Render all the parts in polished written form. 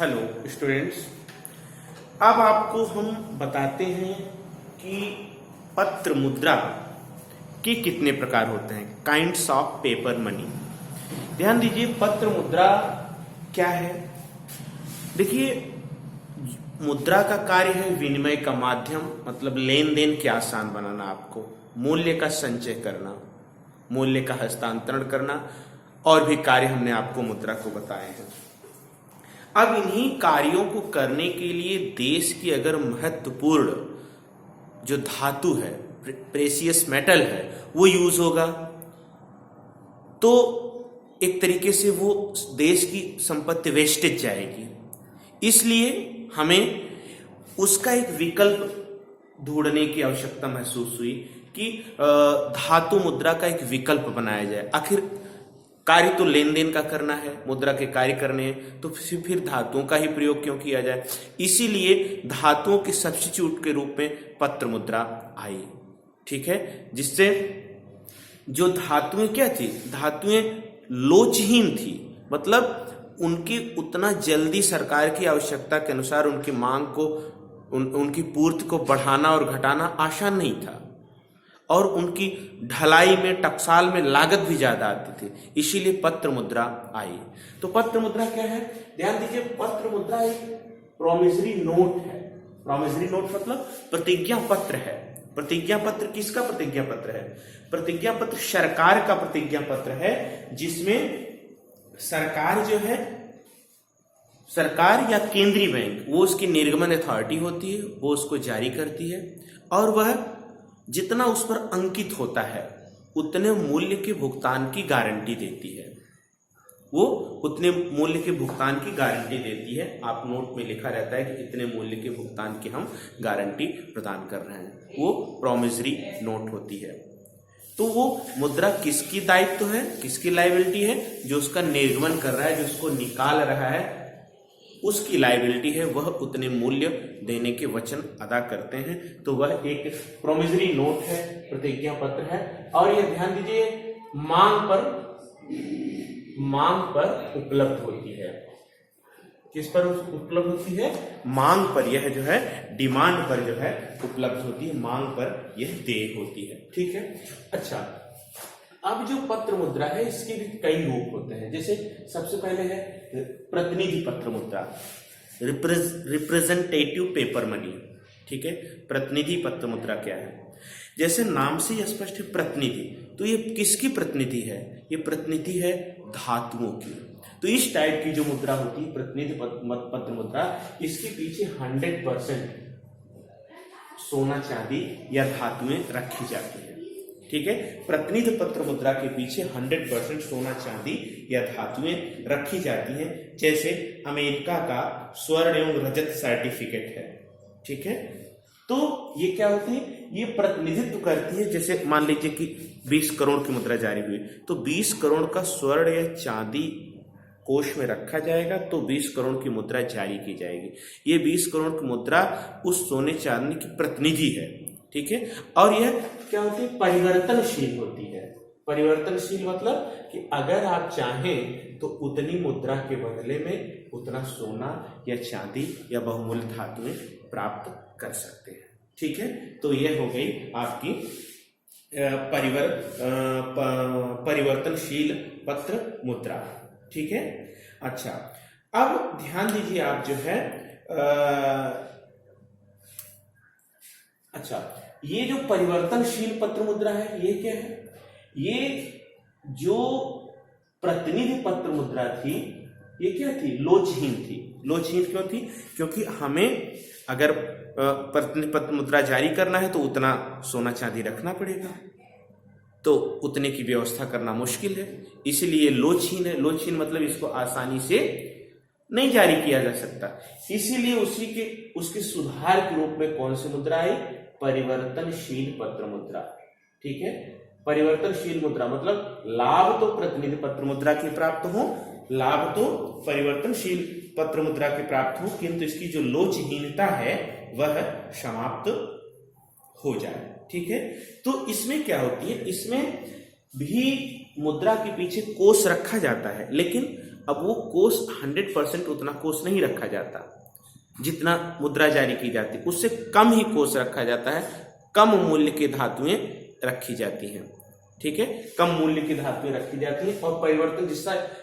Hello students, अब आपको हम बताते हैं कि पत्र मुद्रा के कितने प्रकार होते हैं, काइंड्स ऑफ पेपर मनी। ध्यान दीजिए, पत्र मुद्रा क्या है। देखिए, मुद्रा का कार्य है विनिमय का माध्यम, मतलब लेन देन के आसान बनाना, आपको मूल्य का संचय करना, मूल्य का हस्तांतरण करना, और भी कार्य हमने आपको मुद्रा को बताए हैं। अब इन्हीं कार्यों को करने के लिए देश की अगर महत्वपूर्ण जो धातु है, प्रेसियस मेटल है, वो यूज होगा, तो एक तरीके से वो देश की संपत्ति वेस्टेज जाएगी। इसलिए हमें उसका एक विकल्प ढूंढने की आवश्यकता महसूस हुई कि धातु मुद्रा का एक विकल्प बनाया जाए। आखिर कार्य तो लेन देन का करना है, मुद्रा के कार्य करने हैं, तो फिर धातुओं का ही प्रयोग क्यों किया जाए। इसीलिए धातुओं के सब्स्टिट्यूट के रूप में पत्र मुद्रा आई। ठीक है, जिससे जो धातुएं क्या थी, धातुएं लोचहीन थी, मतलब उनकी उतना जल्दी सरकार की आवश्यकता के अनुसार उनकी मांग को उनकी पूर्ति को बढ़ाना और घटाना आसान नहीं था, और उनकी ढलाई में, टकसाल में लागत भी ज्यादा आती थी। इसीलिए पत्र मुद्रा आई। तो पत्र मुद्रा क्या है, ध्यान दीजिए, पत्र मुद्रा एक प्रोमिसरी नोट है। प्रोमिसरी नोट मतलब प्रतिज्ञा पत्र है। प्रतिज्ञा पत्र किसका प्रतिज्ञा पत्र है? प्रतिज्ञा पत्र सरकार का प्रतिज्ञा पत्र है, जिसमें सरकार जो है, सरकार या केंद्रीय बैंक, वो उसकी निर्गमन अथॉरिटी होती है, वो उसको जारी करती है, और वह जितना उस पर अंकित होता है उतने मूल्य के भुगतान की गारंटी देती है। वो उतने मूल्य के भुगतान की गारंटी देती है। आप नोट में लिखा रहता है कि इतने मूल्य के भुगतान की हम गारंटी प्रदान कर रहे हैं, वो प्रोमिसरी नोट होती है। तो वो मुद्रा किसकी दायित्व है, किसकी लायबिलिटी है? जो उसका निर्गमन कर रहा है, जो उसको निकाल रहा है, उसकी लायबिलिटी है। वह उतने मूल्य देने के वचन अदा करते हैं। तो वह एक प्रोमिसरी नोट है, प्रतिज्ञा पत्र है। और यह ध्यान दीजिए, मांग पर उपलब्ध होती है। किस पर उपलब्ध होती है? मांग पर। यह जो है डिमांड पर जो है उपलब्ध होती है, मांग पर यह देय होती है। ठीक है। अच्छा, अब जो पत्र मुद्रा है, इसके भी कई रूप होते हैं। जैसे सबसे पहले है प्रतिनिधि पत्र मुद्रा, रिप्रेजेंटेटिव पेपर मनी। ठीक है, प्रतिनिधि पत्र मुद्रा क्या है? जैसे नाम से ही स्पष्ट है, प्रतिनिधि। तो ये किसकी प्रतिनिधि है? ये प्रतिनिधि है धातुओं की। तो इस टाइप की जो मुद्रा होती है, प्रतिनिधि पत्र मुद्रा, इसके पीछे 100% सोना चांदी या धातुएं रखी जाती है। ठीक है, प्रतिनिधि पत्र मुद्रा के पीछे 100% सोना चांदी या धातुएं रखी जाती हैं। जैसे अमेरिका का स्वर्ण एवं रजत सर्टिफिकेट है। ठीक है, तो ये क्या होती है? ये प्रतिनिधित्व करती है। जैसे मान लीजिए कि 20 करोड़ की मुद्रा जारी हुई, तो 20 करोड़ का स्वर्ण या चांदी कोष में रखा जाएगा, तो 20 करोड़ की मुद्रा जारी की जाएगी। ये 20 करोड़ की मुद्रा उस सोने चांदी की प्रतिनिधि है। ठीक है, और यह क्या होती है? परिवर्तनशील होती है। परिवर्तनशील मतलब कि अगर आप चाहें तो उतनी मुद्रा के बदले में उतना सोना या चांदी या बहुमूल्य धातुएं प्राप्त कर सकते हैं। ठीक है, तो यह हो गई आपकी परिवर्तनशील पत्र मुद्रा। ठीक है। अच्छा, अब ध्यान दीजिए, आप जो है अच्छा, ये जो परिवर्तनशील पत्र मुद्रा है, ये क्या है? ये जो प्रतिनिधि पत्र मुद्रा थी, ये क्या थी? लोचहीन थी। लोचहीन क्यों थी? क्योंकि हमें अगर प्रतिनिधि पत्र मुद्रा जारी करना है तो उतना सोना चांदी रखना पड़ेगा, तो उतने की व्यवस्था करना मुश्किल है, इसीलिए लोचहीन है। लोचहीन मतलब इसको आसानी से नहीं जारी किया जा सकता। इसीलिए उसके सुधार के रूप में कौन सी मुद्रा आई? परिवर्तनशील पत्र मुद्रा। ठीक है, परिवर्तनशील मुद्रा मतलब लाभ तो प्रतिनिधि पत्र मुद्रा की प्राप्त हो, लाभ तो परिवर्तनशील पत्र मुद्रा की प्राप्त हो, किंतु इसकी जो लोचहीनता है वह समाप्त हो जाए। ठीक है, तो इसमें क्या होती है? इसमें भी मुद्रा के पीछे कोष रखा जाता है, लेकिन अब वो कोष 100% उतना कोष नहीं रखा जाता जितना मुद्रा जारी की जाती है, उससे कम ही कोष रखा जाता है, कम मूल्य की धातुएं रखी जाती हैं। ठीक है, कम मूल्य की धातुएं रखी जाती हैं। और परिवर्तन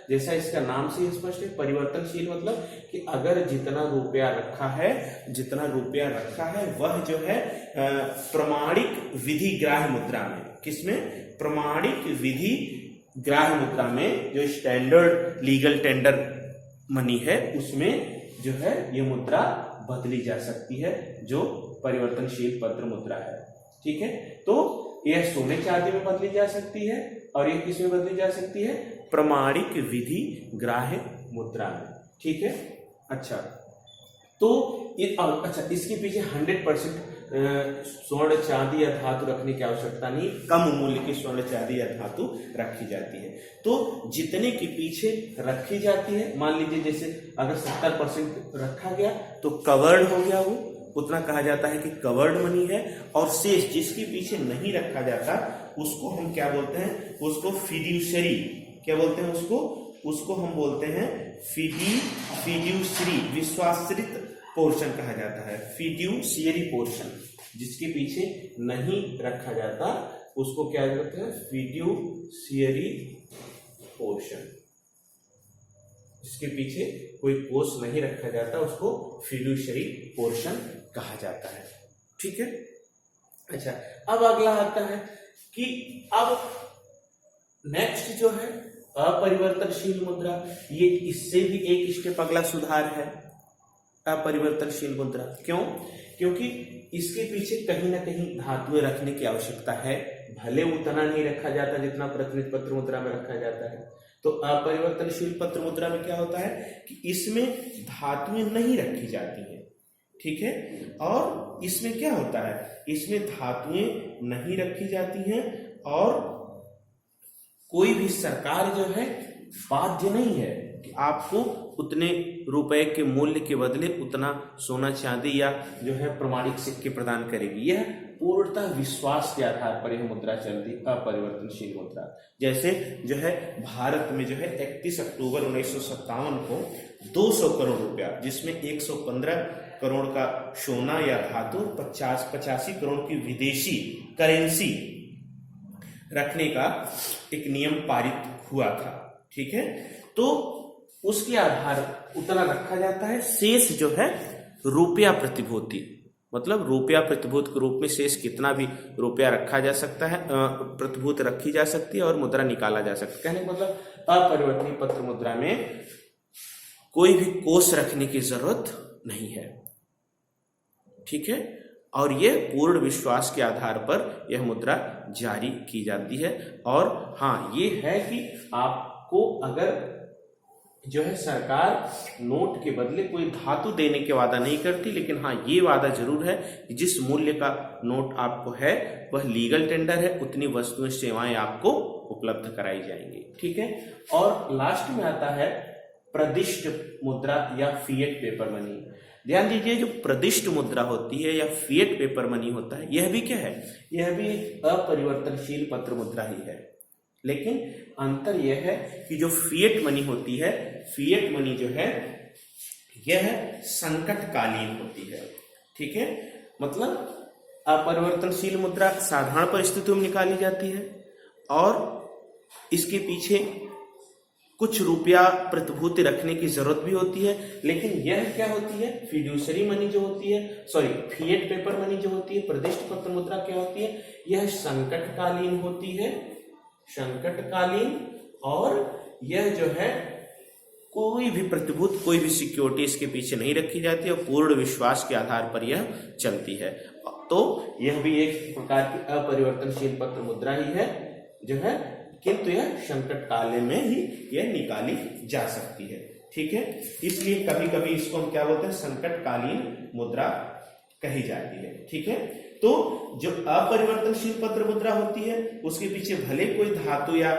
जैसा इसका नाम से स्पष्ट है, परिवर्तनशील मतलब कि अगर जितना रुपया रखा है वह जो है प्रमाणिक विधि ग्राह्य मुद्रा में, किसमें, प्रमाणिक विधि ग्राह्य मुद्रा में, जो स्टैंडर्ड लीगल टेंडर मनी है उसमें जो है ये मुद्रा बदली जा सकती है, जो परिवर्तनशील पत्र मुद्रा है। ठीक है, तो यह सोने चांदी में बदली जा सकती है और यह किस में बदली जा सकती है, प्रमाणिक विधि ग्राह्य मुद्रा में। ठीक है, अच्छा, तो इसके पीछे 100% स्वर्ण चांदी या धातु रखने की आवश्यकता नहीं, कम मूल्य की स्वर्ण चांदी या धातु रखी जाती है। तो जितने के पीछे रखी जाती है, मान लीजिए जैसे अगर 70% रखा गया तो कवर्ड हो गया, वो उतना कहा जाता है कि कवर्ड मनी है। और शेष जिसके पीछे नहीं रखा जाता उसको हम क्या बोलते हैं, उसको फिड्यूशरी, क्या बोलते हैं उसको हम बोलते हैं फिड्यूशरी, विश्वासरित पोर्शन कहा जाता है, फिड्यूशियरी पोर्शन। जिसके पीछे नहीं रखा जाता उसको क्या कहते हैं, फिड्यूशियरी पोर्शन। जिसके पीछे कोई कोष नहीं रखा जाता उसको फिड्यूशियरी पोर्शन कहा जाता है। ठीक है, अच्छा, अब अगला आता है कि अब नेक्स्ट जो है अपरिवर्तनशील मुद्रा, ये इससे भी एक स्टेप अगला सुधार है अपरिवर्तनशील मुद्रा। क्यों? क्योंकि इसके पीछे कहीं ना कहीं धातुएं रखने की आवश्यकता है, भले उतना नहीं रखा जाता जितना प्रतिनिधि पत्र मुद्रा में रखा जाता है। तो अपरिवर्तनशील पत्र मुद्रा में क्या होता है कि इसमें धातुएं नहीं रखी जाती हैं। ठीक है, और इसमें क्या होता है, इसमें धातुएं नहीं रखी जाती हैं और कोई भी सरकार जो है बाध्य नहीं है कि आपको उतने रुपए के मूल्य के बदले उतना सोना चांदी या जो है प्रमाणिक सिक्के प्रदान करेगी। यह पूर्णतः विश्वास के आधार पर यह मुद्रा चलती, अपरिवर्तनशील मुद्रा। जैसे जो है भारत में जो है 31 अक्टूबर 1957 को 200 करोड़ रुपया, जिसमें 115 करोड़ का सोना या धातु, 85 करोड़ की विदेशी करेंसी रखने का एक नियम पारित हुआ था। ठीक है, तो उसके आधार उतना रखा जाता है। शेष जो है रुपया प्रतिभूति, मतलब रुपया प्रतिभूत के रूप में शेष कितना भी रुपया रखा जा सकता है, प्रतिभूत रखी जा सकती है और मुद्रा निकाला जा सकता है। कहने का मतलब अपरिवर्तनीय पत्र मुद्रा में कोई भी कोष रखने की जरूरत नहीं है। ठीक है, और यह पूर्ण विश्वास के आधार पर यह मुद्रा जारी की जाती है। और हाँ, ये है कि आपको अगर जो है सरकार नोट के बदले कोई धातु देने के वादा नहीं करती, लेकिन हाँ ये वादा जरूर है कि जिस मूल्य का नोट आपको है वह लीगल टेंडर है, उतनी वस्तुएं सेवाएं आपको उपलब्ध कराई जाएंगी। ठीक है, और लास्ट में आता है प्रदिष्ट मुद्रा या फिएट पेपर मनी। ध्यान दीजिए, जो प्रदिष्ट मुद्रा होती है या फिएट पेपर मनी होता है, यह भी क्या है, यह भी अपरिवर्तनशील पत्र मुद्रा ही है। लेकिन अंतर यह है कि जो फिएट मनी होती है, फिएट मनी जो है यह संकटकालीन होती है। ठीक है, मतलब अपरिवर्तनशील मुद्रा साधारण परिस्थितियों में निकाली जाती है और इसके पीछे कुछ रुपया प्रतिभूति रखने की जरूरत भी होती है। लेकिन यह क्या होती है, फिड्यूशरी मनी जो होती है, फिएट पेपर मनी जो होती है, प्रदिष्ट पत्र मुद्रा क्या होती है, यह संकटकालीन होती है, संकटकालीन। और यह जो है कोई भी प्रतिभूत, कोई भी सिक्योरिटी इसके पीछे नहीं रखी जाती और पूर्ण विश्वास के आधार पर यह चलती है। तो यह भी एक प्रकार की अपरिवर्तनशील पत्र मुद्रा ही है जो है, किंतु यह संकट काल में ही यह निकाली जा सकती है। ठीक है, इसलिए कभी कभी इसको हम क्या बोलते हैं, संकटकालीन मुद्रा कही जाती है। ठीक है, तो जो अपरिवर्तनशील पत्र मुद्रा होती है उसके पीछे भले कोई धातु या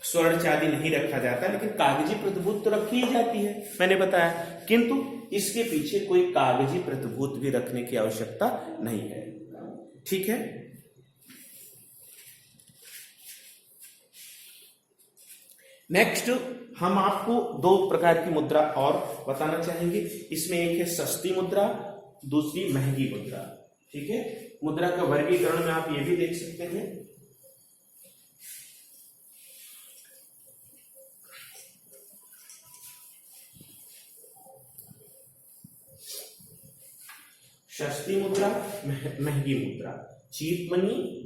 स्वर्ण चांदी नहीं रखा जाता, लेकिन कागजी प्रतिभूत तो रखी ही जाती है, मैंने बताया। किंतु इसके पीछे कोई कागजी प्रतिभूत भी रखने की आवश्यकता नहीं है। ठीक है, नेक्स्ट हम आपको दो प्रकार की मुद्रा और बताना चाहेंगे। इसमें एक है सस्ती मुद्रा, दूसरी महंगी मुद्रा। ठीक है, मुद्रा का वर्गीकरण में आप ये भी देख सकते हैं। सस्ती मुद्रा, महंगी मुद्रा, चीप मनी,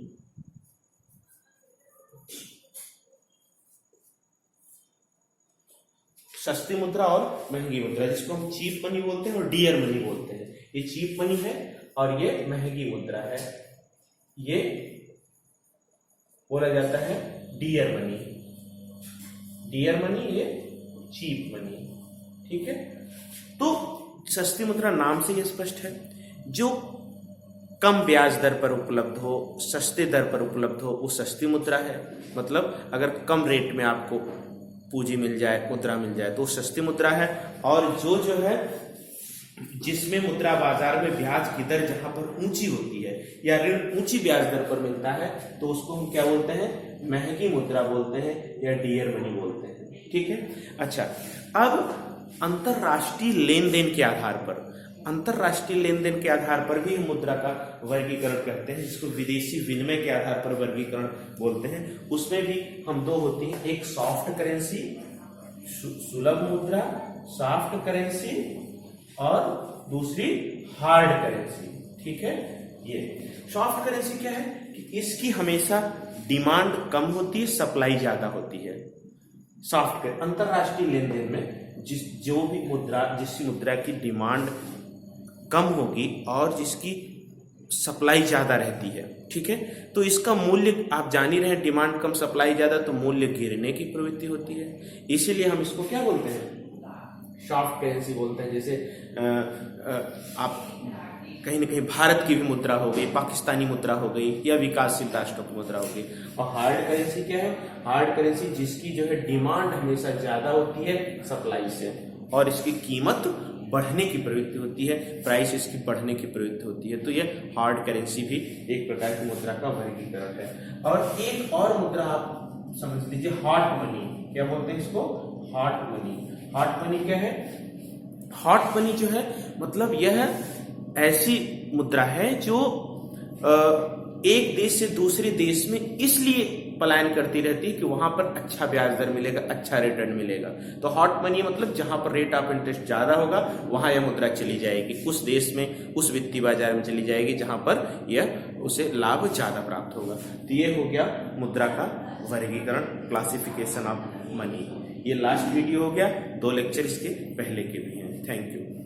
सस्ती मुद्रा और महंगी मुद्रा, जिसको हम चीप मनी बोलते हैं और डियर मनी बोलते हैं। ये चीप मनी है और ये महंगी मुद्रा है, ये बोला जाता है डियर मनी। डियर मनी, ये चीप मनी। ठीक है, तो सस्ती मुद्रा नाम से ये स्पष्ट है, जो कम ब्याज दर पर उपलब्ध हो, सस्ते दर पर उपलब्ध हो, वो सस्ती मुद्रा है। मतलब अगर कम रेट में आपको पूंजी मिल जाए, मुद्रा मिल जाए, तो सस्ती मुद्रा है। और जो है जिसमें मुद्रा बाजार में ब्याज की दर जहां पर ऊंची होती है या ऋण ऊंची ब्याज दर पर मिलता है, तो उसको हम क्या बोलते हैं, महंगी मुद्रा बोलते हैं या डियर मनी बोलते हैं। ठीक है, अच्छा, अब अंतरराष्ट्रीय लेन देन के आधार पर, अंतरराष्ट्रीय लेन देन के आधार पर भी हम मुद्रा का वर्गीकरण करते हैं, जिसको विदेशी विनिमय के आधार पर वर्गीकरण बोलते हैं। उसमें भी हम दो होती हैं, एक सॉफ्ट करेंसी, सुलभ मुद्रा, सॉफ्ट करेंसी, और दूसरी हार्ड करेंसी। ठीक है, ये सॉफ्ट करेंसी क्या है कि इसकी हमेशा डिमांड कम होती है, सप्लाई ज्यादा होती है। सॉफ्ट करेंसी अंतरराष्ट्रीय लेन देन में जो भी मुद्रा, जिसकी मुद्रा की डिमांड कम होगी और जिसकी सप्लाई ज्यादा रहती है, ठीक है, तो इसका मूल्य आप जान ही रहे हैं, डिमांड कम सप्लाई ज्यादा, तो मूल्य गिरने की प्रवृत्ति होती है। इसीलिए हम इसको क्या बोलते हैं, सॉफ्ट करेंसी बोलते हैं। जैसे आप कहीं ना कहीं भारत की भी मुद्रा हो गई, पाकिस्तानी मुद्रा हो गई, या विकासशील राष्ट्रों की मुद्रा हो गई। और हार्ड करेंसी क्या है, हार्ड करेंसी जिसकी जो है डिमांड हमेशा ज्यादा होती है सप्लाई से, और इसकी कीमत बढ़ने की प्रवृत्ति होती है, प्राइस इसकी बढ़ने की प्रवृत्ति होती है। तो ये हार्ड करेंसी भी एक प्रकार की मुद्रा का वर्गीकरण है। और एक और मुद्रा आप समझ लीजिए, हॉट मनी। क्या बोलते हैं इसको, हॉट मनी। हॉट मनी क्या है, हॉट मनी जो है मतलब यह ऐसी मुद्रा है जो एक देश से दूसरे देश में इसलिए पलायन करती रहती है कि वहां पर अच्छा ब्याज दर मिलेगा, अच्छा रिटर्न मिलेगा। तो हॉट मनी मतलब जहां पर रेट ऑफ इंटरेस्ट ज्यादा होगा वहां यह मुद्रा चली जाएगी, उस देश में, उस वित्तीय बाजार में चली जाएगी जहां पर यह उसे लाभ ज्यादा प्राप्त होगा। तो ये हो गया मुद्रा का वर्गीकरण, क्लासिफिकेशन ऑफ मनी। ये लास्ट वीडियो हो गया, 2 लेक्चर इसके पहले के भी हैं। Thank you.